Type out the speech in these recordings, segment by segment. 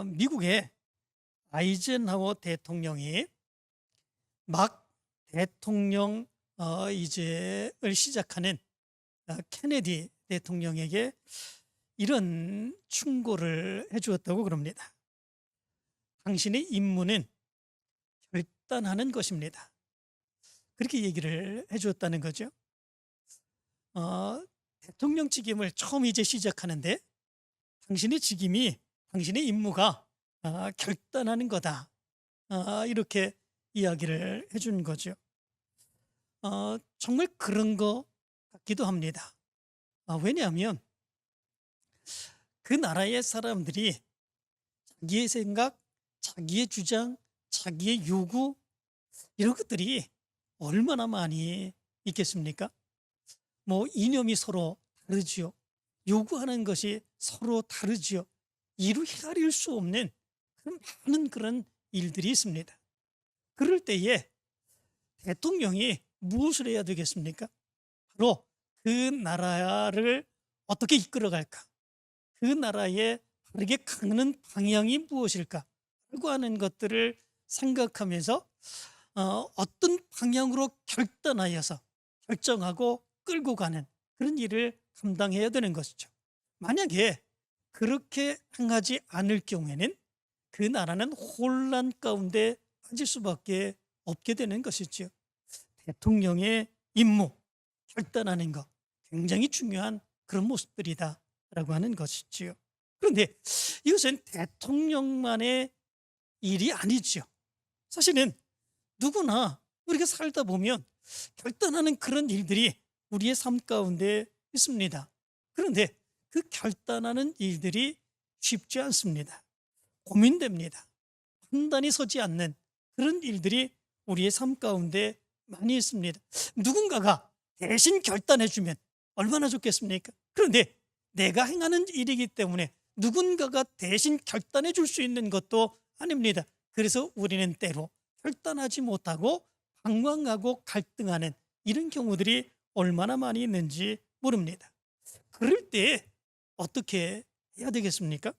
미국의 아이젠하워 대통령이 막 대통령 이제를 시작하는 케네디 대통령에게 이런 충고를 해주었다고 그럽니다. 당신의 임무는 결단하는 것입니다. 그렇게 얘기를 해주었다는 거죠. 대통령 직임을 처음 이제 시작하는데 당신의 임무가 결단하는 거다. 이렇게 이야기를 해준 거죠. 정말 그런 것 같기도 합니다. 왜냐하면 그 나라의 사람들이 자기의 생각, 자기의 주장, 자기의 요구 이런 것들이 얼마나 많이 있겠습니까? 이념이 서로 다르지요. 요구하는 것이 서로 다르지요. 이루 헤아릴 수 없는 그런 일들이 있습니다. 그럴 때에 대통령이 무엇을 해야 되겠습니까? 바로 그 나라를 어떻게 이끌어갈까? 그 나라의 바르게 가는 방향이 무엇일까? 라고 하는 것들을 생각하면서 어떤 방향으로 결단하여서 결정하고 끌고 가는 그런 일을 감당해야 되는 것이죠. 만약에 그렇게 행하지 않을 경우에는 그 나라는 혼란 가운데 빠질 수밖에 없게 되는 것이죠. 대통령의 임무, 결단하는 것 굉장히 중요한 그런 모습들이다라고 하는 것이지요. 그런데 이것은 대통령만의 일이 아니죠. 사실은 누구나 우리가 살다 보면 결단하는 그런 일들이 우리의 삶 가운데 있습니다. 그런데 그 결단하는 일들이 쉽지 않습니다. 고민됩니다. 판단이 서지 않는 그런 일들이 우리의 삶 가운데 많이 있습니다. 누군가가 대신 결단해주면 얼마나 좋겠습니까? 그런데 내가 행하는 일이기 때문에 누군가가 대신 결단해 줄 수 있는 것도 아닙니다. 그래서 우리는 때로 결단하지 못하고 방황하고 갈등하는 이런 경우들이 얼마나 많이 있는지 모릅니다. 그럴 때 어떻게 해야 되겠습니까?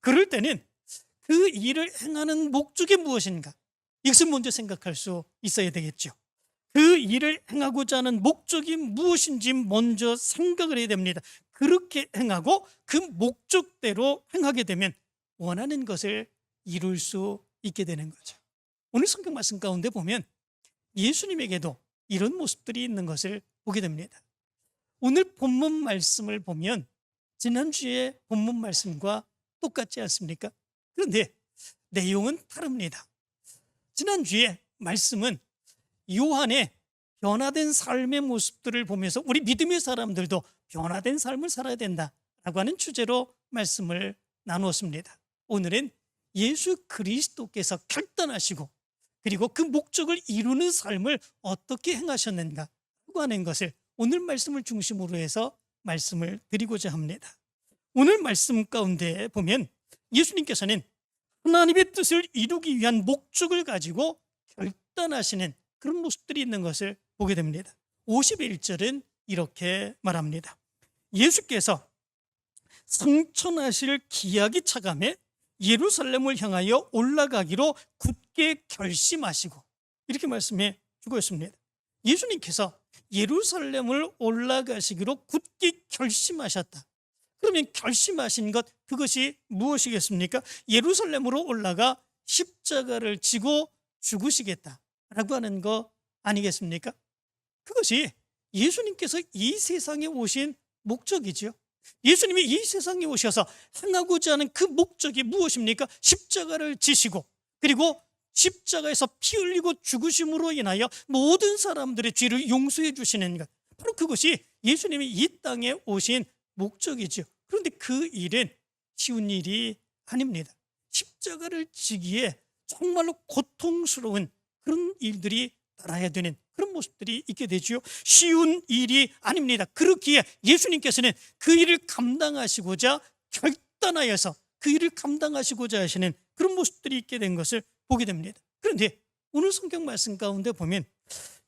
그럴 때는 그 일을 행하는 목적이 무엇인가? 이것을 먼저 생각할 수 있어야 되겠죠. 그 일을 행하고자 하는 목적이 무엇인지 먼저 생각을 해야 됩니다. 그렇게 행하고 그 목적대로 행하게 되면 원하는 것을 이룰 수 있게 되는 거죠. 오늘 성경 말씀 가운데 보면 예수님에게도 이런 모습들이 있는 것을 보게 됩니다. 오늘 본문 말씀을 보면 지난주에 본문 말씀과 똑같지 않습니까? 그런데 내용은 다릅니다. 지난주에 말씀은 요한의 변화된 삶의 모습들을 보면서 우리 믿음의 사람들도 변화된 삶을 살아야 된다라고 하는 주제로 말씀을 나누었습니다. 오늘은 예수 그리스도께서 결단하시고 그리고 그 목적을 이루는 삶을 어떻게 행하셨는가 하는 것을 오늘 말씀을 중심으로 해서 말씀을 드리고자 합니다. 오늘 말씀 가운데 보면 예수님께서는 하나님의 뜻을 이루기 위한 목적을 가지고 결단하시는 그런 모습들이 있는 것을 보게 됩니다. 51절은 이렇게 말합니다. 예수께서 성천하실 기약이 차감해 예루살렘을 향하여 올라가기로 굳게 결심하시고 이렇게 말씀해 주고 있습니다. 예수님께서 예루살렘을 올라가시기로 굳게 결심하셨다. 그러면 결심하신 것 그것이 무엇이겠습니까? 예루살렘으로 올라가 십자가를 지고 죽으시겠다라고 하는 거 아니겠습니까? 그것이 예수님께서 이 세상에 오신 목적이죠. 예수님이 이 세상에 오셔서 행하고자 하는 그 목적이 무엇입니까? 십자가를 지시고 그리고 십자가에서 피 흘리고 죽으심으로 인하여 모든 사람들의 죄를 용서해 주시는 것, 바로 그것이 예수님이 이 땅에 오신 목적이죠. 그런데 그 일은 쉬운 일이 아닙니다. 십자가를 지기에 정말로 고통스러운 그런 일들이 따라야 되는 그런 모습들이 있게 되죠. 쉬운 일이 아닙니다. 그렇기에 예수님께서는 그 일을 감당하시고자 결단하여서 그 일을 감당하시고자 하시는 그런 모습들이 있게 된 것을 보게 됩니다. 그런데 오늘 성경 말씀 가운데 보면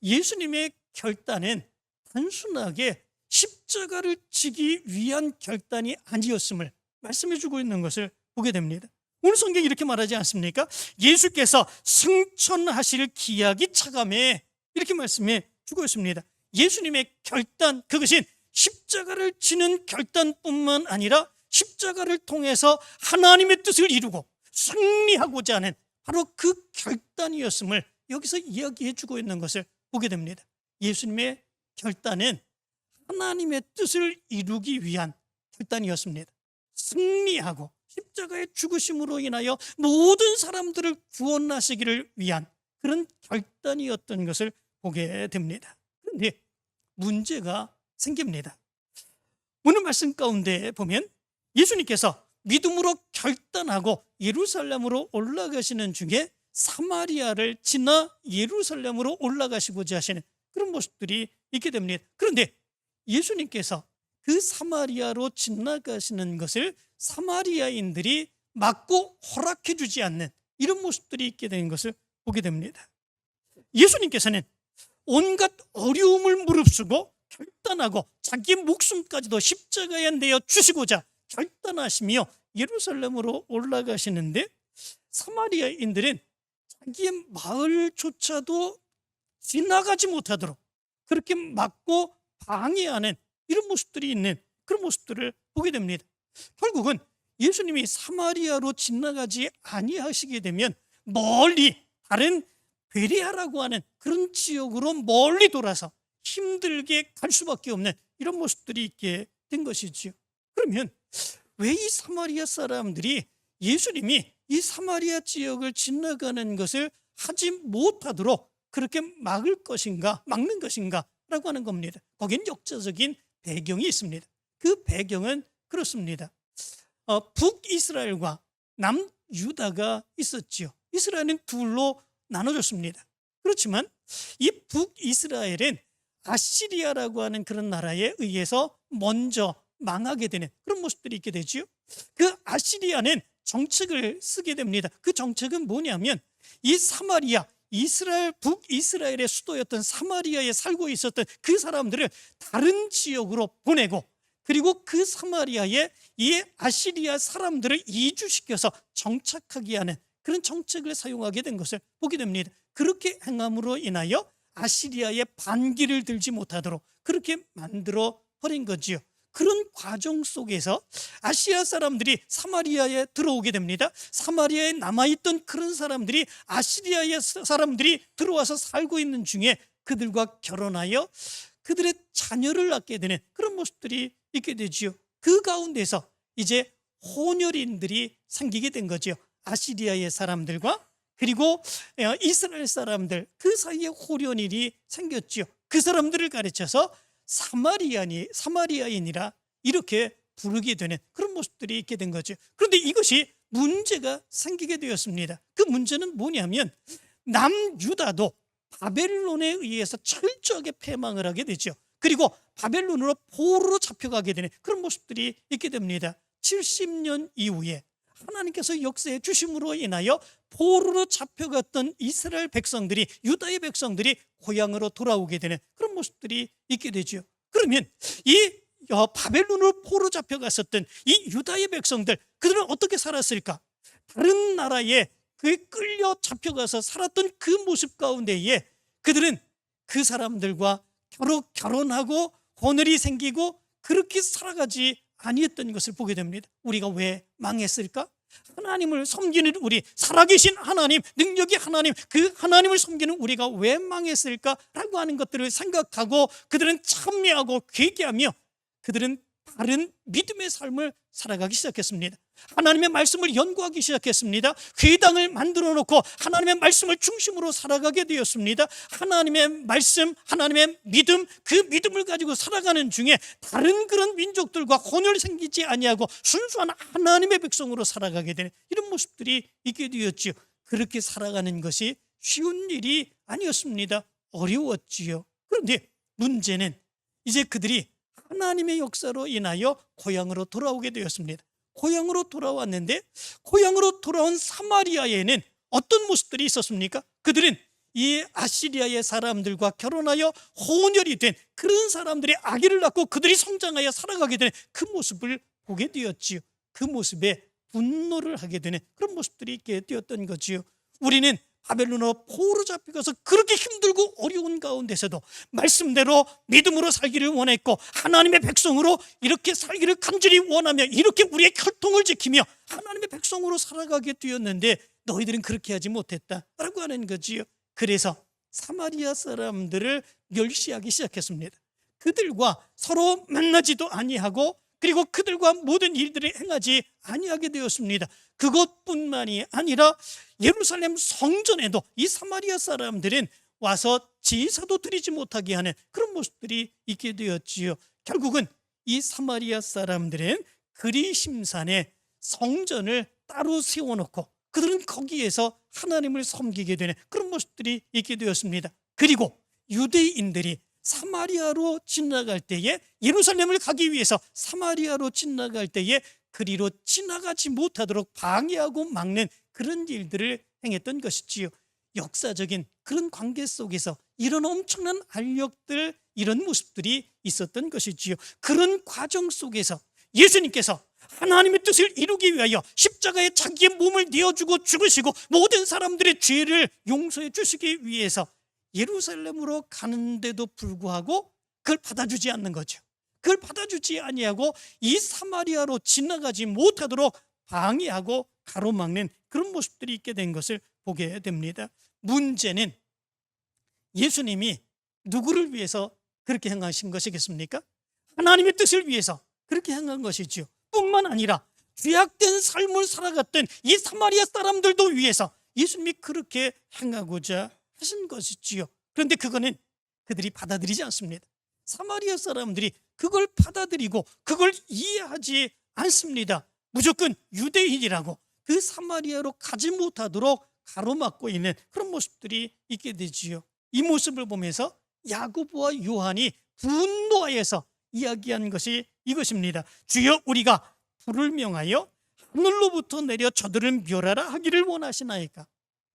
예수님의 결단은 단순하게 십자가를 지기 위한 결단이 아니었음을 말씀해 주고 있는 것을 보게 됩니다. 오늘 성경이 이렇게 말하지 않습니까? 예수께서 승천하실 기약이 차감해, 이렇게 말씀해 주고 있습니다. 예수님의 결단, 그것이 십자가를 지는 결단뿐만 아니라 십자가를 통해서 하나님의 뜻을 이루고 승리하고자 하는 바로 그 결단이었음을 여기서 이야기해 주고 있는 것을 보게 됩니다. 예수님의 결단은 하나님의 뜻을 이루기 위한 결단이었습니다. 승리하고 십자가의 죽으심으로 인하여 모든 사람들을 구원하시기를 위한 그런 결단이었던 것을 보게 됩니다. 그런데 문제가 생깁니다. 오늘 말씀 가운데 보면 예수님께서 믿음으로 결단하고 예루살렘으로 올라가시는 중에 사마리아를 지나 예루살렘으로 올라가시고자 하시는 그런 모습들이 있게 됩니다. 그런데 예수님께서 그 사마리아로 지나가시는 것을 사마리아인들이 막고 허락해 주지 않는 이런 모습들이 있게 된 것을 보게 됩니다. 예수님께서는 온갖 어려움을 무릅쓰고 결단하고 자기 목숨까지도 십자가에 내어 주시고자 결단하시며 예루살렘으로 올라가시는데 사마리아인들은 자기의 마을조차도 지나가지 못하도록 그렇게 막고 방해하는 이런 모습들이 있는 그런 모습들을 보게 됩니다. 결국은 예수님이 사마리아로 지나가지 아니하시게 되면 멀리 다른 베레아라고 하는 그런 지역으로 멀리 돌아서 힘들게 갈 수밖에 없는 이런 모습들이 있게 된 것이지요. 그러면 왜 이 사마리아 사람들이 예수님이 이 사마리아 지역을 지나가는 것을 하지 못하도록 그렇게 막는 것인가 라고 하는 겁니다. 거기는 역사적인 배경이 있습니다. 그 배경은 그렇습니다. 북이스라엘과 남유다가 있었지요. 이스라엘은 둘로 나눠졌습니다. 그렇지만 이 북이스라엘은 아시리아라고 하는 그런 나라에 의해서 먼저 망하게 되는 그런 모습들이 있게 되지요. 그 아시리아는 정책을 쓰게 됩니다. 그 정책은 뭐냐면 이 사마리아, 북이스라엘의 수도였던 사마리아에 살고 있었던 그 사람들을 다른 지역으로 보내고 그리고 그 사마리아에 이 아시리아 사람들을 이주시켜서 정착하게 하는 그런 정책을 사용하게 된 것을 보게 됩니다. 그렇게 행함으로 인하여 아시리아의 반기를 들지 못하도록 그렇게 만들어 버린 거지요. 그런 과정 속에서 아시아 사람들이 사마리아에 들어오게 됩니다. 사마리아에 남아있던 그런 사람들이 아시리아의 사람들이 들어와서 살고 있는 중에 그들과 결혼하여 그들의 자녀를 낳게 되는 그런 모습들이 있게 되지요. 그 가운데서 이제 혼혈인들이 생기게 된 거죠. 아시리아의 사람들과 그리고 이스라엘 사람들 그 사이에 혼혈인이 생겼죠. 그 사람들을 가르쳐서 사마리아인이라 이렇게 부르게 되는 그런 모습들이 있게 된 거죠. 그런데 이것이 문제가 생기게 되었습니다. 그 문제는 뭐냐면 남유다도 바벨론에 의해서 철저하게 패망을 하게 되죠. 그리고 바벨론으로 포로로 잡혀가게 되는 그런 모습들이 있게 됩니다. 70년 이후에 하나님께서 역사해 주심으로 인하여 포로로 잡혀갔던 이스라엘 백성들이 유다의 백성들이 고향으로 돌아오게 되는 그런 모습들이 있게 되죠. 그러면 이 바벨론으로 포로 잡혀갔었던 이 유다의 백성들 그들은 어떻게 살았을까? 다른 나라에 끌려 잡혀가서 살았던 그 모습 가운데에 그들은 그 사람들과 결혼하고 혼혈이 생기고 그렇게 살아가지 아니했던 것을 보게 됩니다. 우리가 왜 망했을까? 하나님을 섬기는 우리, 살아계신 하나님, 능력의 하나님, 그 하나님을 섬기는 우리가 왜 망했을까라고 하는 것들을 생각하고 그들은 참여하고 회개하며 그들은 다른 믿음의 삶을 살아가기 시작했습니다. 하나님의 말씀을 연구하기 시작했습니다. 회당을 만들어 놓고 하나님의 말씀을 중심으로 살아가게 되었습니다. 하나님의 말씀, 하나님의 믿음, 그 믿음을 가지고 살아가는 중에 다른 그런 민족들과 혼혈 생기지 아니하고 순수한 하나님의 백성으로 살아가게 되는 이런 모습들이 있게 되었지요. 그렇게 살아가는 것이 쉬운 일이 아니었습니다. 어려웠지요. 그런데 문제는 이제 그들이 하나님의 역사로 인하여 고향으로 돌아오게 되었습니다. 고향으로 돌아왔는데 고향으로 돌아온 사마리아에는 어떤 모습들이 있었습니까? 그들은 이 아시리아의 사람들과 결혼하여 혼혈이 된 그런 사람들이 아기를 낳고 그들이 성장하여 살아가게 되는 그 모습을 보게 되었지요. 그 모습에 분노를 하게 되는 그런 모습들이 있게 되었던 거지요. 우리는 바벨론으로 포로 잡혀가서 그렇게 힘들고 어려운 가운데서도 말씀대로 믿음으로 살기를 원했고 하나님의 백성으로 이렇게 살기를 간절히 원하며 이렇게 우리의 혈통을 지키며 하나님의 백성으로 살아가게 되었는데 너희들은 그렇게 하지 못했다라고 하는 거지요. 그래서 사마리아 사람들을 멸시하기 시작했습니다. 그들과 서로 만나지도 아니하고 그리고 그들과 모든 일들을 행하지 아니하게 되었습니다. 그것뿐만이 아니라 예루살렘 성전에도 이 사마리아 사람들은 와서 제사도 드리지 못하게 하는 그런 모습들이 있게 되었지요. 결국은 이 사마리아 사람들은 그리심산에 성전을 따로 세워놓고 그들은 거기에서 하나님을 섬기게 되는 그런 모습들이 있게 되었습니다. 그리고 유대인들이 사마리아로 지나갈 때에 예루살렘을 가기 위해서 사마리아로 지나갈 때에 그리로 지나가지 못하도록 방해하고 막는 그런 일들을 행했던 것이지요. 역사적인 그런 관계 속에서 이런 엄청난 알력들, 이런 모습들이 있었던 것이지요. 그런 과정 속에서 예수님께서 하나님의 뜻을 이루기 위하여 십자가에 자기의 몸을 내어주고 죽으시고 모든 사람들의 죄를 용서해 주시기 위해서 예루살렘으로 가는데도 불구하고 그걸 받아주지 않는 거죠. 그걸 받아주지 아니하고 이 사마리아로 지나가지 못하도록 방해하고 가로막는 그런 모습들이 있게 된 것을 보게 됩니다. 문제는 예수님이 누구를 위해서 그렇게 행하신 것이겠습니까? 하나님의 뜻을 위해서 그렇게 행한 것이지요. 뿐만 아니라 죄악된 삶을 살아갔던 이 사마리아 사람들도 위해서 예수님이 그렇게 행하고자 하신 것이지요. 그런데 그거는 그들이 받아들이지 않습니다. 사마리아 사람들이 그걸 받아들이고 그걸 이해하지 않습니다. 무조건 유대인이라고 그 사마리아로 가지 못하도록 가로막고 있는 그런 모습들이 있게 되지요. 이 모습을 보면서 야고보와 요한이 분노하여서 이야기한 것이 이것입니다. 주여, 우리가 불을 명하여 하늘로부터 내려 저들을 멸하라 하기를 원하시나이까?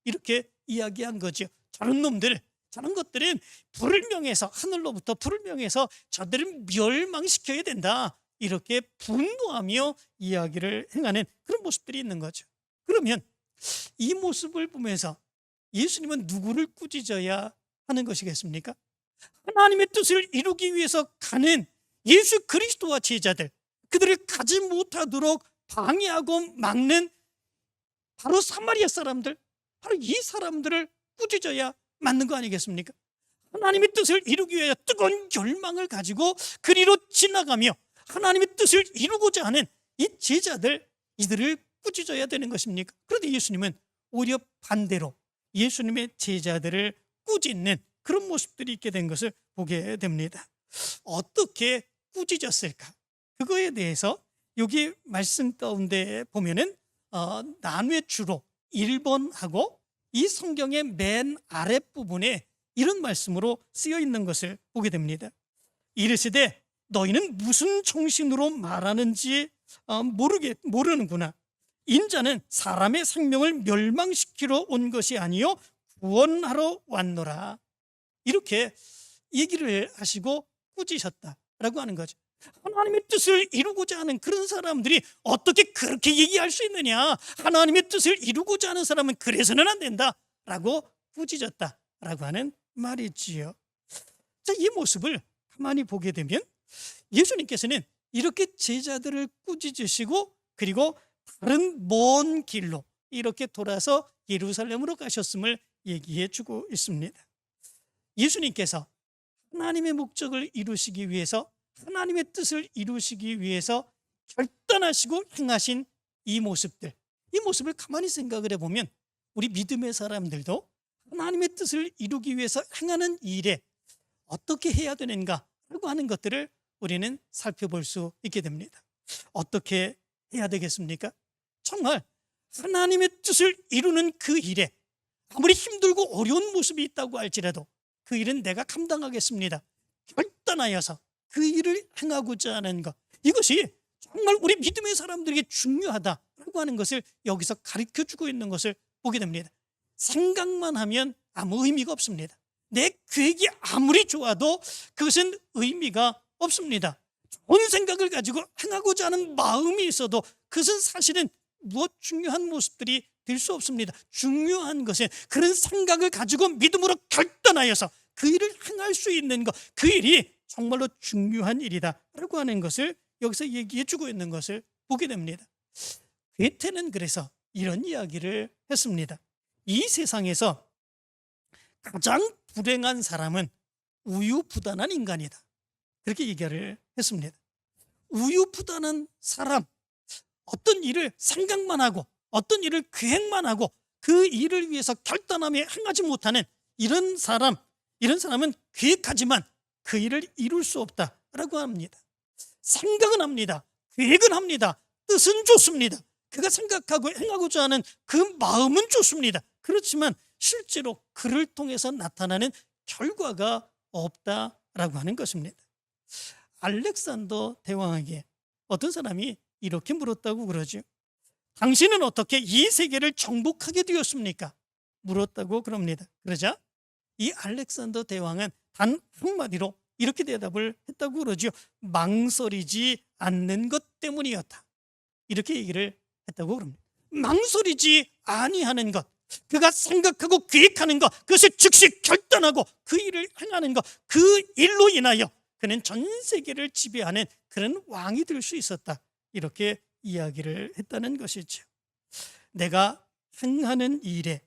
이렇게 이야기한 거죠. 저런 놈들, 저런 것들은 불을 명해서, 하늘로부터 불을 명해서 저들을 멸망시켜야 된다, 이렇게 분노하며 이야기를 행하는 그런 모습들이 있는 거죠. 그러면 이 모습을 보면서 예수님은 누구를 꾸짖어야 하는 것이겠습니까? 하나님의 뜻을 이루기 위해서 가는 예수 그리스도와 제자들, 그들을 가지 못하도록 방해하고 막는 바로 사마리아 사람들, 바로 이 사람들을 꾸짖어야 맞는 거 아니겠습니까? 하나님의 뜻을 이루기 위해 뜨거운 열망을 가지고 그리로 지나가며 하나님의 뜻을 이루고자 하는 이 제자들, 이들을 꾸짖어야 되는 것입니까? 그런데 예수님은 오히려 반대로 예수님의 제자들을 꾸짖는 그런 모습들이 있게 된 것을 보게 됩니다. 어떻게 꾸짖었을까? 그거에 대해서 여기 말씀 가운데 보면은 나누의 주로 1번하고 이 성경의 맨 아랫부분에 이런 말씀으로 쓰여 있는 것을 보게 됩니다. 이르시되 너희는 무슨 정신으로 말하는지 모르는구나. 인자는 사람의 생명을 멸망시키러 온 것이 아니요 구원하러 왔노라. 이렇게 얘기를 하시고 꾸짖으셨다라고 하는 거죠. 하나님의 뜻을 이루고자 하는 그런 사람들이 어떻게 그렇게 얘기할 수 있느냐? 하나님의 뜻을 이루고자 하는 사람은 그래서는 안 된다라고 꾸짖었다라고 하는 말이지요. 자, 이 모습을 가만히 보게 되면 예수님께서는 이렇게 제자들을 꾸짖으시고 그리고 다른 먼 길로 이렇게 돌아서 예루살렘으로 가셨음을 얘기해 주고 있습니다. 예수님께서 하나님의 목적을 이루시기 위해서, 하나님의 뜻을 이루시기 위해서 결단하시고 행하신 이 모습들, 이 모습을 가만히 생각을 해보면 우리 믿음의 사람들도 하나님의 뜻을 이루기 위해서 행하는 일에 어떻게 해야 되는가라고 하는 것들을 우리는 살펴볼 수 있게 됩니다. 어떻게 해야 되겠습니까? 정말 하나님의 뜻을 이루는 그 일에 아무리 힘들고 어려운 모습이 있다고 할지라도 그 일은 내가 감당하겠습니다, 결단하여서 그 일을 행하고자 하는 것, 이것이 정말 우리 믿음의 사람들에게 중요하다라고 하는 것을 여기서 가르쳐주고 있는 것을 보게 됩니다. 생각만 하면 아무 의미가 없습니다. 내 계획이 아무리 좋아도 그것은 의미가 없습니다. 좋은 생각을 가지고 행하고자 하는 마음이 있어도 그것은 사실은 무엇 중요한 모습들이 될 수 없습니다. 중요한 것은 그런 생각을 가지고 믿음으로 결단하여서 그 일을 행할 수 있는 것, 그 일이 정말로 중요한 일이다라고 하는 것을 여기서 얘기해 주고 있는 것을 보게 됩니다. 괴테는 그래서 이런 이야기를 했습니다. 이 세상에서 가장 불행한 사람은 우유부단한 인간이다, 그렇게 얘기를 했습니다. 우유부단한 사람, 어떤 일을 생각만 하고 어떤 일을 계획만 하고 그 일을 위해서 결단하며 행하지 못하는 이런 사람은 계획하지만 그 일을 이룰 수 없다라고 합니다. 생각은 합니다, 계획은 합니다, 뜻은 좋습니다, 그가 생각하고 행하고자 하는 그 마음은 좋습니다. 그렇지만 실제로 그를 통해서 나타나는 결과가 없다라고 하는 것입니다. 알렉산더 대왕에게 어떤 사람이 이렇게 물었다고 그러죠. 당신은 어떻게 이 세계를 정복하게 되었습니까? 물었다고 그럽니다. 그러자 이 알렉산더 대왕은 단 한마디로 이렇게 대답을 했다고 그러죠. 망설이지 않는 것 때문이었다, 이렇게 얘기를 했다고 그럽니다. 망설이지 아니하는 것, 그가 생각하고 계획하는 것, 그것을 즉시 결단하고 그 일을 행하는 것, 그 일로 인하여 그는 전 세계를 지배하는 그런 왕이 될 수 있었다, 이렇게 이야기를 했다는 것이죠. 내가 행하는 일에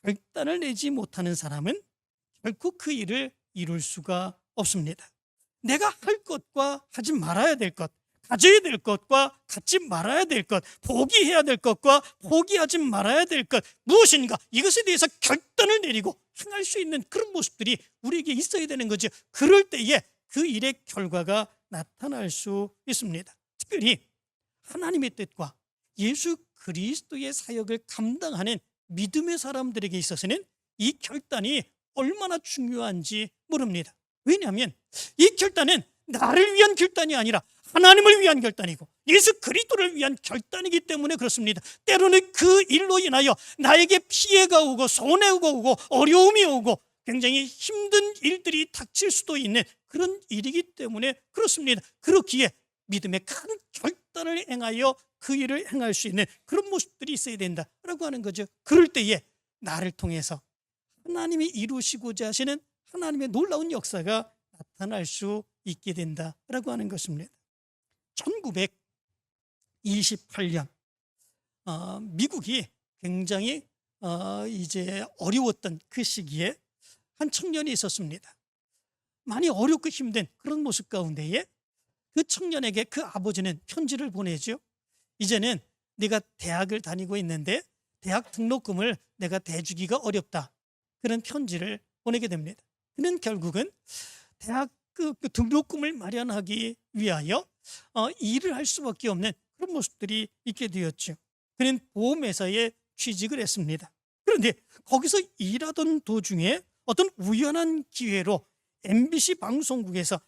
결단을 내지 못하는 사람은 결코 그 일을 이룰 수가 없습니다. 내가 할 것과 하지 말아야 될 것, 가져야 될 것과 갖지 말아야 될 것, 포기해야 될 것과 포기하지 말아야 될 것, 무엇인가 이것에 대해서 결단을 내리고 행할 수 있는 그런 모습들이 우리에게 있어야 되는 거죠. 그럴 때에 그 일의 결과가 나타날 수 있습니다. 특별히 하나님의 뜻과 예수 그리스도의 사역을 감당하는 믿음의 사람들에게 있어서는 이 결단이 얼마나 중요한지 모릅니다. 왜냐하면 이 결단은 나를 위한 결단이 아니라 하나님을 위한 결단이고 예수 그리스도를 위한 결단이기 때문에 그렇습니다. 때로는 그 일로 인하여 나에게 피해가 오고 손해가 오고 어려움이 오고 굉장히 힘든 일들이 닥칠 수도 있는 그런 일이기 때문에 그렇습니다. 그렇기에 믿음의 큰 결단을 행하여 그 일을 행할 수 있는 그런 모습들이 있어야 된다라고 하는 거죠. 그럴 때에 나를 통해서 하나님이 이루시고자 하시는 하나님의 놀라운 역사가 나타날 수 있게 된다라고 하는 것입니다. 1928년 미국이 굉장히 이제 어려웠던 그 시기에 한 청년이 있었습니다. 많이 어렵고 힘든 그런 모습 가운데에 그 청년에게 그 아버지는 편지를 보내죠. 이제는 네가 대학을 다니고 있는데 대학 등록금을 내가 대주기가 어렵다, 그런 편지를 보내게 됩니다. 그는 결국은 대학 그 등록금을 마련하기 위하여 일을 할 수밖에 없는 그런 모습들이 있게 되었죠. 그는 보험회사에 취직을 했습니다. 그런데 거기서 일하던 도중에 어떤 우연한 기회로 MBC 방송국에서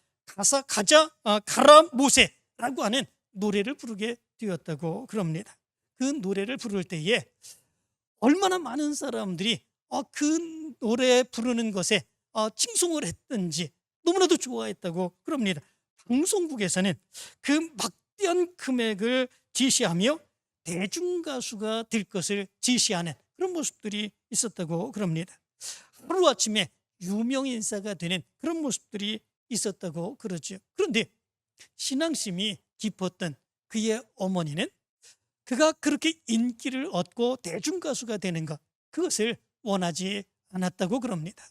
가라 모세라고 하는 노래를 부르게 되었다고 그럽니다. 그 노래를 부를 때에 얼마나 많은 사람들이 그 노래 부르는 것에 칭송을 했든지 너무나도 좋아했다고 그럽니다. 방송국에서는 그 막대한 금액을 지시하며 대중가수가 될 것을 지시하는 그런 모습들이 있었다고 그럽니다. 하루아침에 유명인사가 되는 그런 모습들이 있었다고 그러죠. 그런데 신앙심이 깊었던 그의 어머니는 그가 그렇게 인기를 얻고 대중가수가 되는 것, 그것을 원하지 않았다고 그럽니다.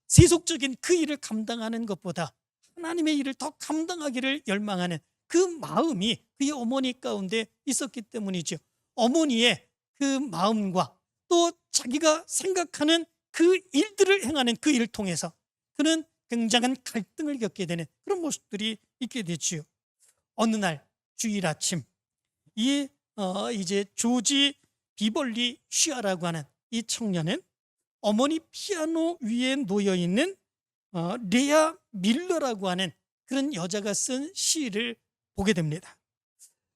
세속적인 그 일을 감당하는 것보다 하나님의 일을 더 감당하기를 열망하는 그 마음이 그의 어머니 가운데 있었기 때문이죠. 어머니의 그 마음과 또 자기가 생각하는 그 일들을 행하는 그 일을 통해서 그는 굉장한 갈등을 겪게 되는 그런 모습들이 있게 되지요. 어느 날 주일 아침 이제 조지 비벌리 쉬아라고 하는 이 청년은 어머니 피아노 위에 놓여 있는 레아 밀러라고 하는 그런 여자가 쓴 시를 보게 됩니다.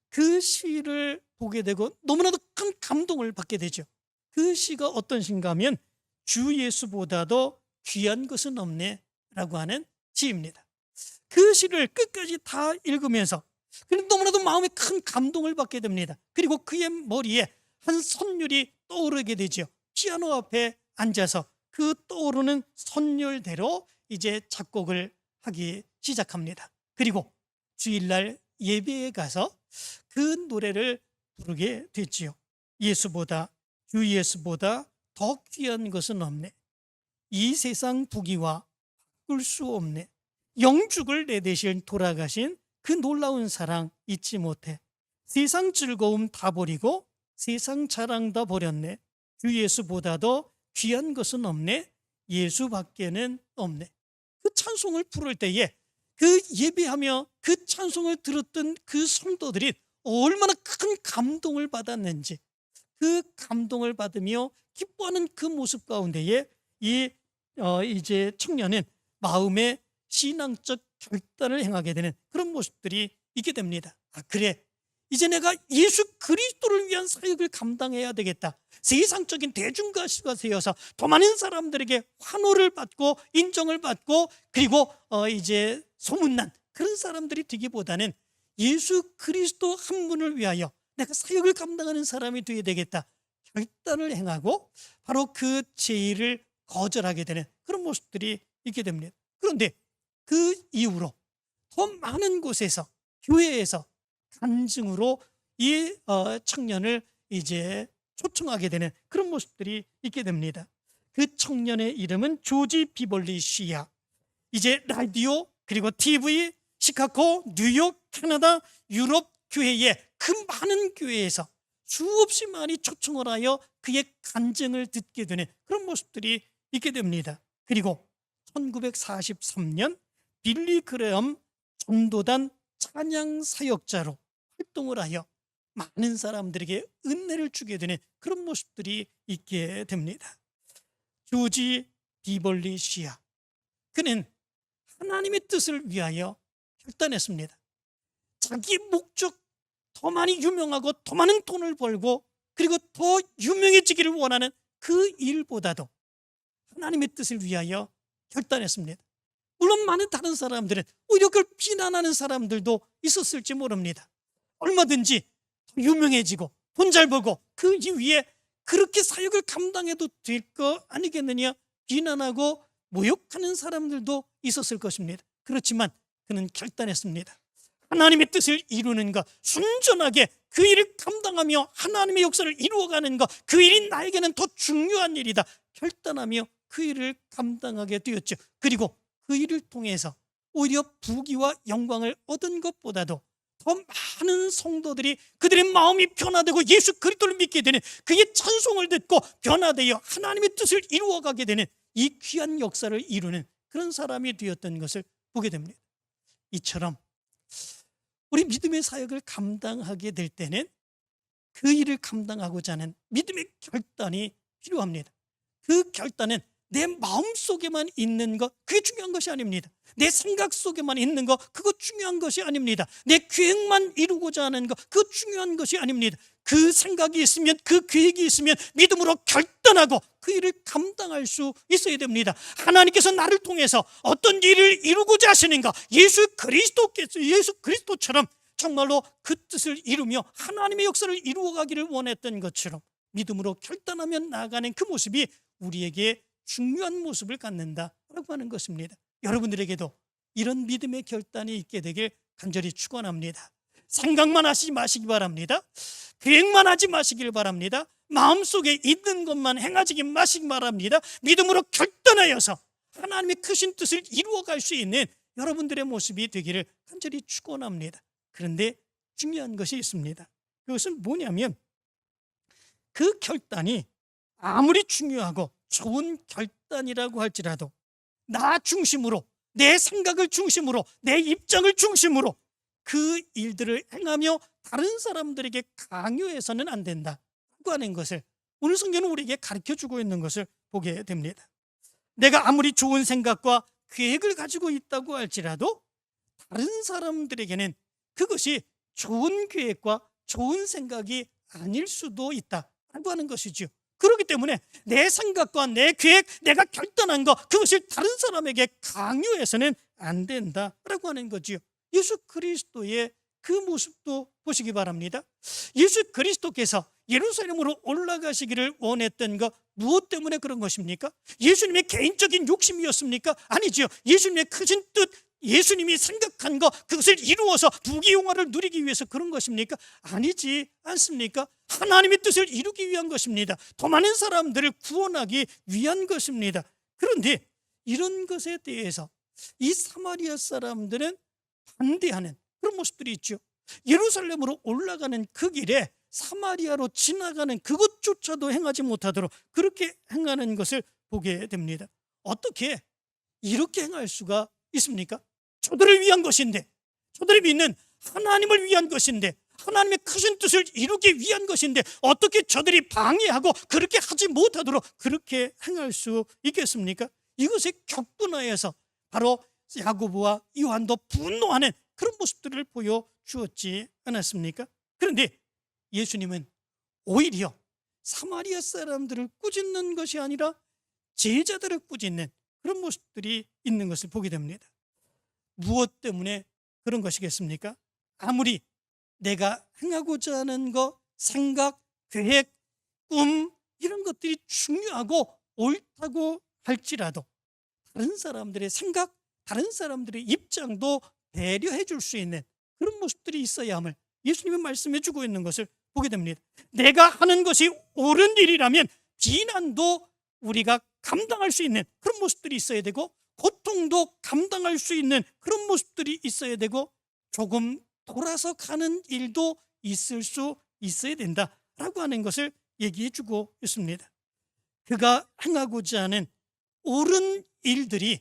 그 시를 보게 되고 너무나도 큰 감동을 받게 되죠. 그 시가 어떤 시인가 하면 주 예수보다도 귀한 것은 없네 라고 하는 시입니다. 그 시를 끝까지 다 읽으면서 그런데 너무나도 마음에 큰 감동을 받게 됩니다. 그리고 그의 머리에 한 선율이 떠오르게 되죠. 피아노 앞에 앉아서 그 떠오르는 선율대로 이제 작곡을 하기 시작합니다. 그리고 주일날 예배에 가서 그 노래를 부르게 됐지요. 예수보다, 주 예수보다 더 귀한 것은 없네. 이 세상 부귀와 바꿀 수 없네. 영죽을 내 대신 돌아가신 그 놀라운 사랑 잊지 못해. 세상 즐거움 다 버리고 세상 자랑 다 버렸네. 주 예수보다도 귀한 것은 없네. 예수밖에는 없네. 그 찬송을 부를 때에 그 예배하며 그 찬송을 들었던 그 성도들이 얼마나 큰 감동을 받았는지, 그 감동을 받으며 기뻐하는 그 모습 가운데에 이제 청년은 마음의 신앙적 결단을 행하게 되는 그런 모습들이 있게 됩니다. 그래, 이제 내가 예수 그리스도를 위한 사역을 감당해야 되겠다. 세상적인 대중가수가 되어서 더 많은 사람들에게 환호를 받고 인정을 받고 그리고 이제 소문난 그런 사람들이 되기보다는 예수 그리스도 한 분을 위하여 내가 사역을 감당하는 사람이 되어야 되겠다 결단을 행하고 바로 그 제의를 거절하게 되는 그런 모습들이 있게 됩니다. 그런데 그 이후로 더 많은 곳에서, 교회에서 간증으로 이 청년을 이제 초청하게 되는 그런 모습들이 있게 됩니다. 그 청년의 이름은 조지 비벌리 쉬야. 이제 라디오 그리고 TV, 시카고, 뉴욕, 캐나다, 유럽 교회의 그 많은 교회에서 수없이 많이 초청을 하여 그의 간증을 듣게 되는 그런 모습들이 있게 됩니다. 그리고 1943년 빌리 그레엄 전도단 찬양 사역자로 활동을 하여 많은 사람들에게 은혜를 주게 되는 그런 모습들이 있게 됩니다. 조지 비벌리 쉬야, 그는 하나님의 뜻을 위하여 결단했습니다. 자기 목적, 더 많이 유명하고 더 많은 돈을 벌고 그리고 더 유명해지기를 원하는 그 일보다도 하나님의 뜻을 위하여 결단했습니다. 물론 많은 다른 사람들은 오히려 그걸 비난하는 사람들도 있었을지 모릅니다. 얼마든지 유명해지고 돈 잘 벌고 그 이후에 그렇게 사역을 감당해도 될 거 아니겠느냐 비난하고 모욕하는 사람들도 있었을 것입니다. 그렇지만 그는 결단했습니다. 하나님의 뜻을 이루는 것, 순전하게 그 일을 감당하며 하나님의 역사를 이루어가는 것, 그 일이 나에게는 더 중요한 일이다 결단하며 그 일을 감당하게 되었죠. 그리고 그 일을 통해서 오히려 부귀와 영광을 얻은 것보다도 더 많은 성도들이 그들의 마음이 변화되고 예수 그리스도를 믿게 되는, 그의 찬송을 듣고 변화되어 하나님의 뜻을 이루어가게 되는 이 귀한 역사를 이루는 그런 사람이 되었던 것을 보게 됩니다. 이처럼 우리 믿음의 사역을 감당하게 될 때는 그 일을 감당하고자 하는 믿음의 결단이 필요합니다. 그 결단은 내 마음속에만 있는 것, 그게 중요한 것이 아닙니다. 내 생각 속에만 있는 것, 그거 중요한 것이 아닙니다. 내 계획만 이루고자 하는 것, 그거 중요한 것이 아닙니다. 그 생각이 있으면, 그 계획이 있으면 믿음으로 결단하고 그 일을 감당할 수 있어야 됩니다. 하나님께서 나를 통해서 어떤 일을 이루고자 하시는가, 예수 그리스도처럼 정말로 그 뜻을 이루며 하나님의 역사를 이루어가기를 원했던 것처럼 믿음으로 결단하며 나아가는 그 모습이 우리에게 중요한 모습을 갖는다라고 하는 것입니다. 여러분들에게도 이런 믿음의 결단이 있게 되길 간절히 축원합니다. 생각만 하지 마시기 바랍니다. 계획만 하지 마시길 바랍니다. 마음속에 있는 것만 행하지 마시기 바랍니다. 믿음으로 결단하여서 하나님의 크신 뜻을 이루어갈 수 있는 여러분들의 모습이 되기를 간절히 축원합니다. 그런데 중요한 것이 있습니다. 그것은 뭐냐면 그 결단이 아무리 중요하고 좋은 결단이라고 할지라도 나 중심으로, 내 생각을 중심으로, 내 입장을 중심으로 그 일들을 행하며 다른 사람들에게 강요해서는 안 된다고 하는 것을 오늘 성경은 우리에게 가르쳐주고 있는 것을 보게 됩니다. 내가 아무리 좋은 생각과 계획을 가지고 있다고 할지라도 다른 사람들에게는 그것이 좋은 계획과 좋은 생각이 아닐 수도 있다고 하는 것이죠. 그렇기 때문에 내 생각과 내 계획, 내가 결단한 것, 그것을 다른 사람에게 강요해서는 안 된다라고 하는 거지요. 예수 그리스도의 그 모습도 보시기 바랍니다. 예수 그리스도께서 예루살렘으로 올라가시기를 원했던 것, 무엇 때문에 그런 것입니까? 예수님의 개인적인 욕심이었습니까? 아니지요. 예수님의 크신 뜻, 예수님이 생각한 것, 그것을 이루어서 부귀영화를 누리기 위해서 그런 것입니까? 아니지 않습니까? 하나님의 뜻을 이루기 위한 것입니다. 더 많은 사람들을 구원하기 위한 것입니다. 그런데 이런 것에 대해서 이 사마리아 사람들은 반대하는 그런 모습들이 있죠. 예루살렘으로 올라가는 그 길에 사마리아로 지나가는 그것조차도 행하지 못하도록 그렇게 행하는 것을 보게 됩니다. 어떻게 이렇게 행할 수가 있습니까? 저들을 위한 것인데, 저들이 믿는 하나님을 위한 것인데, 하나님의 크신 뜻을 이루기 위한 것인데 어떻게 저들이 방해하고 그렇게 하지 못하도록 그렇게 행할 수 있겠습니까? 이것에 격분하여서 바로 야고보와 요한도 분노하는 그런 모습들을 보여주었지 않았습니까? 그런데 예수님은 오히려 사마리아 사람들을 꾸짖는 것이 아니라 제자들을 꾸짖는 그런 모습들이 있는 것을 보게 됩니다. 무엇 때문에 그런 것이겠습니까? 아무리 내가 행하고자 하는 것, 생각, 계획, 꿈 이런 것들이 중요하고 옳다고 할지라도 다른 사람들의 생각, 다른 사람들의 입장도 배려해 줄 수 있는 그런 모습들이 있어야 함을 예수님이 말씀해 주고 있는 것을 보게 됩니다. 내가 하는 것이 옳은 일이라면 비난도 우리가 감당할 수 있는 그런 모습들이 있어야 되고, 고통도 감당할 수 있는 그런 모습들이 있어야 되고, 조금 돌아서 가는 일도 있을 수 있어야 된다라고 하는 것을 얘기해 주고 있습니다. 그가 행하고자 하는 옳은 일들이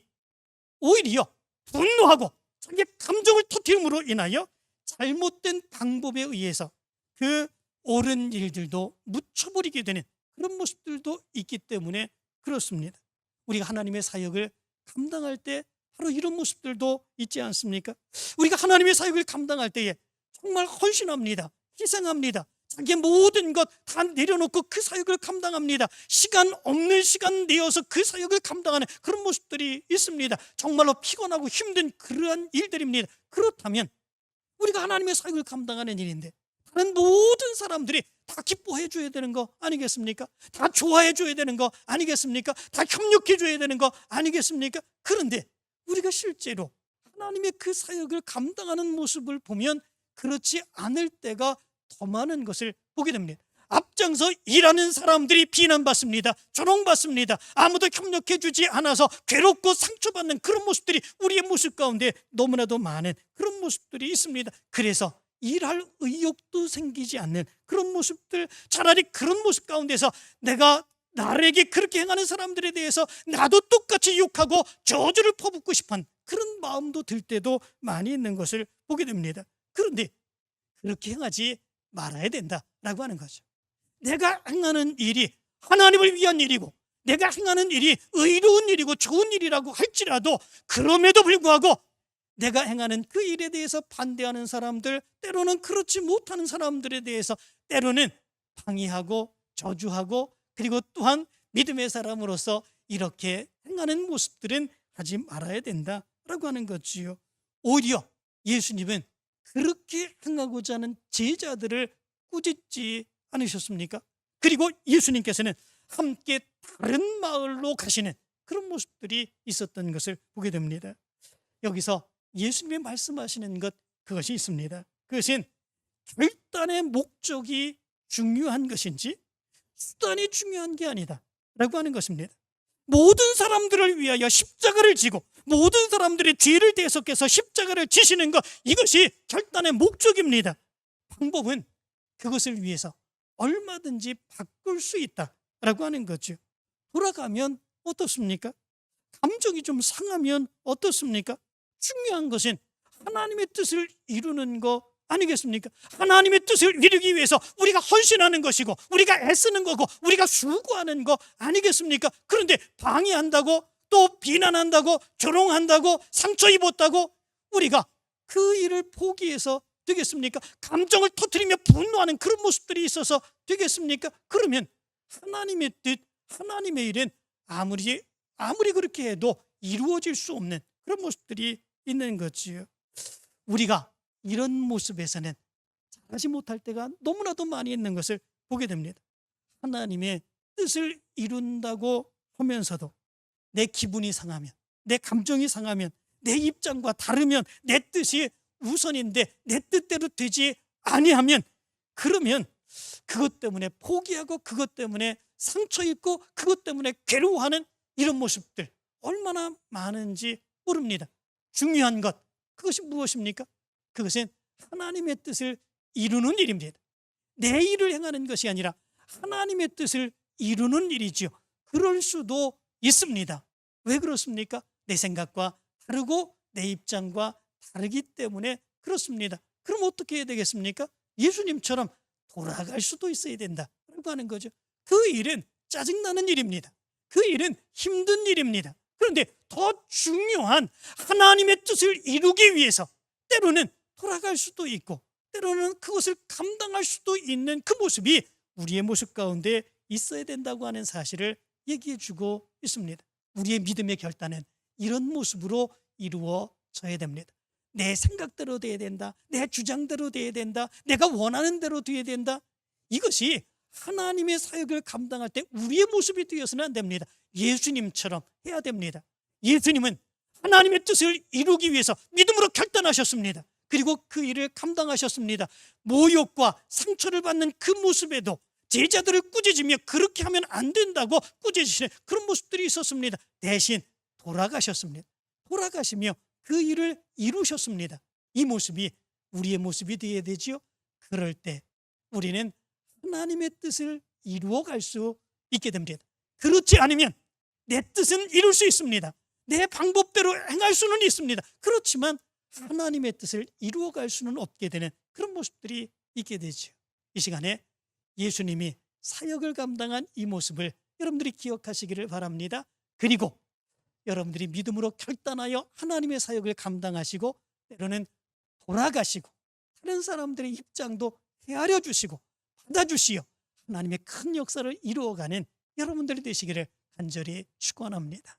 오히려 분노하고 자기의 감정을 터뜨림으로 인하여 잘못된 방법에 의해서 그 옳은 일들도 묻혀버리게 되는 그런 모습들도 있기 때문에 그렇습니다. 우리가 하나님의 사역을 감당할 때 바로 이런 모습들도 있지 않습니까? 우리가 하나님의 사역을 감당할 때에 정말 헌신합니다. 희생합니다. 자기의 모든 것 다 내려놓고 그 사역을 감당합니다. 시간 없는 시간 내어서 그 사역을 감당하는 그런 모습들이 있습니다. 정말로 피곤하고 힘든 그러한 일들입니다. 그렇다면 우리가 하나님의 사역을 감당하는 일인데 다른 모든 사람들이 다 기뻐해 줘야 되는 거 아니겠습니까? 다 좋아해 줘야 되는 거 아니겠습니까? 다 협력해 줘야 되는 거 아니겠습니까? 그런데 우리가 실제로 하나님의 그 사역을 감당하는 모습을 보면 그렇지 않을 때가 더 많은 것을 보게 됩니다. 앞장서 일하는 사람들이 비난받습니다. 조롱받습니다. 아무도 협력해 주지 않아서 괴롭고 상처받는 그런 모습들이 우리의 모습 가운데 너무나도 많은 그런 모습들이 있습니다. 그래서 일할 의욕도 생기지 않는 그런 모습들, 차라리 그런 모습 가운데서 내가 나에게 그렇게 행하는 사람들에 대해서 나도 똑같이 욕하고 저주를 퍼붓고 싶은 그런 마음도 들 때도 많이 있는 것을 보게 됩니다. 그런데 그렇게 행하지 말아야 된다라고 하는 거죠. 내가 행하는 일이 하나님을 위한 일이고 내가 행하는 일이 의로운 일이고 좋은 일이라고 할지라도 그럼에도 불구하고 내가 행하는 그 일에 대해서 반대하는 사람들, 때로는 그렇지 못하는 사람들에 대해서 때로는 방해하고 저주하고, 그리고 또한 믿음의 사람으로서 이렇게 행하는 모습들은 하지 말아야 된다라고 하는 거지요. 오히려 예수님은 그렇게 행하고자 하는 제자들을 꾸짖지 않으셨습니까? 그리고 예수님께서는 함께 다른 마을로 가시는 그런 모습들이 있었던 것을 보게 됩니다. 여기서 예수님이 말씀하시는 것, 그것이 있습니다. 그것은 결단의 목적이 중요한 것인지 수단이 중요한 게 아니다 라고 하는 것입니다. 모든 사람들을 위하여 십자가를 지고 모든 사람들의 죄를 대속해서 십자가를 지시는 것, 이것이 결단의 목적입니다. 방법은 그것을 위해서 얼마든지 바꿀 수 있다라고 하는 거죠. 돌아가면 어떻습니까? 감정이 좀 상하면 어떻습니까? 중요한 것은 하나님의 뜻을 이루는 거 아니겠습니까? 하나님의 뜻을 이루기 위해서 우리가 헌신하는 것이고 우리가 애쓰는 거고 우리가 수고하는 거 아니겠습니까? 그런데 방해한다고, 또 비난한다고, 조롱한다고, 상처 입었다고 우리가 그 일을 포기해서 되겠습니까? 감정을 터뜨리며 분노하는 그런 모습들이 있어서 되겠습니까? 그러면 하나님의 뜻, 하나님의 일은 아무리 그렇게 해도 이루어질 수 없는 그런 모습들이 있는 거지요. 우리가 이런 모습에서는 잘하지 못할 때가 너무나도 많이 있는 것을 보게 됩니다. 하나님의 뜻을 이룬다고 하면서도 내 기분이 상하면, 내 감정이 상하면, 내 입장과 다르면, 내 뜻이 우선인데 내 뜻대로 되지 아니하면, 그러면 그것 때문에 포기하고 그것 때문에 상처 입고 그것 때문에 괴로워하는 이런 모습들 얼마나 많은지 모릅니다. 중요한 것, 그것이 무엇입니까? 그것은 하나님의 뜻을 이루는 일입니다. 내 일을 행하는 것이 아니라 하나님의 뜻을 이루는 일이지요. 그럴 수도 있습니다. 왜 그렇습니까? 내 생각과 다르고 내 입장과 다르기 때문에 그렇습니다. 그럼 어떻게 해야 되겠습니까? 예수님처럼 돌아갈 수도 있어야 된다라고 하는 거죠. 그 일은 짜증나는 일입니다. 그 일은 힘든 일입니다. 그런데 더 중요한 하나님의 뜻을 이루기 위해서 때로는 돌아갈 수도 있고 때로는 그것을 감당할 수도 있는 그 모습이 우리의 모습 가운데 있어야 된다고 하는 사실을 얘기해 주고 있습니다. 우리의 믿음의 결단은 이런 모습으로 이루어져야 됩니다. 내 생각대로 돼야 된다, 내 주장대로 돼야 된다, 내가 원하는 대로 돼야 된다. 이것이 하나님의 사역을 감당할 때 우리의 모습이 되어서는 안 됩니다. 예수님처럼 해야 됩니다. 예수님은 하나님의 뜻을 이루기 위해서 믿음으로 결단하셨습니다. 그리고 그 일을 감당하셨습니다. 모욕과 상처를 받는 그 모습에도 제자들을 꾸짖으며 그렇게 하면 안 된다고 꾸짖으시는 그런 모습들이 있었습니다. 대신 돌아가셨습니다. 돌아가시며 그 일을 이루셨습니다. 이 모습이 우리의 모습이 되어야 되지요. 그럴 때 우리는 하나님의 뜻을 이루어갈 수 있게 됩니다. 그렇지 않으면 내 뜻은 이룰 수 있습니다. 내 방법대로 행할 수는 있습니다. 그렇지만 하나님의 뜻을 이루어갈 수는 없게 되는 그런 모습들이 있게 되죠. 이 시간에 예수님이 사역을 감당한 이 모습을 여러분들이 기억하시기를 바랍니다. 그리고 여러분들이 믿음으로 결단하여 하나님의 사역을 감당하시고 때로는 돌아가시고 다른 사람들의 입장도 헤아려 주시고 받아주시어 하나님의 큰 역사를 이루어가는 여러분들이 되시기를 간절히 축원합니다.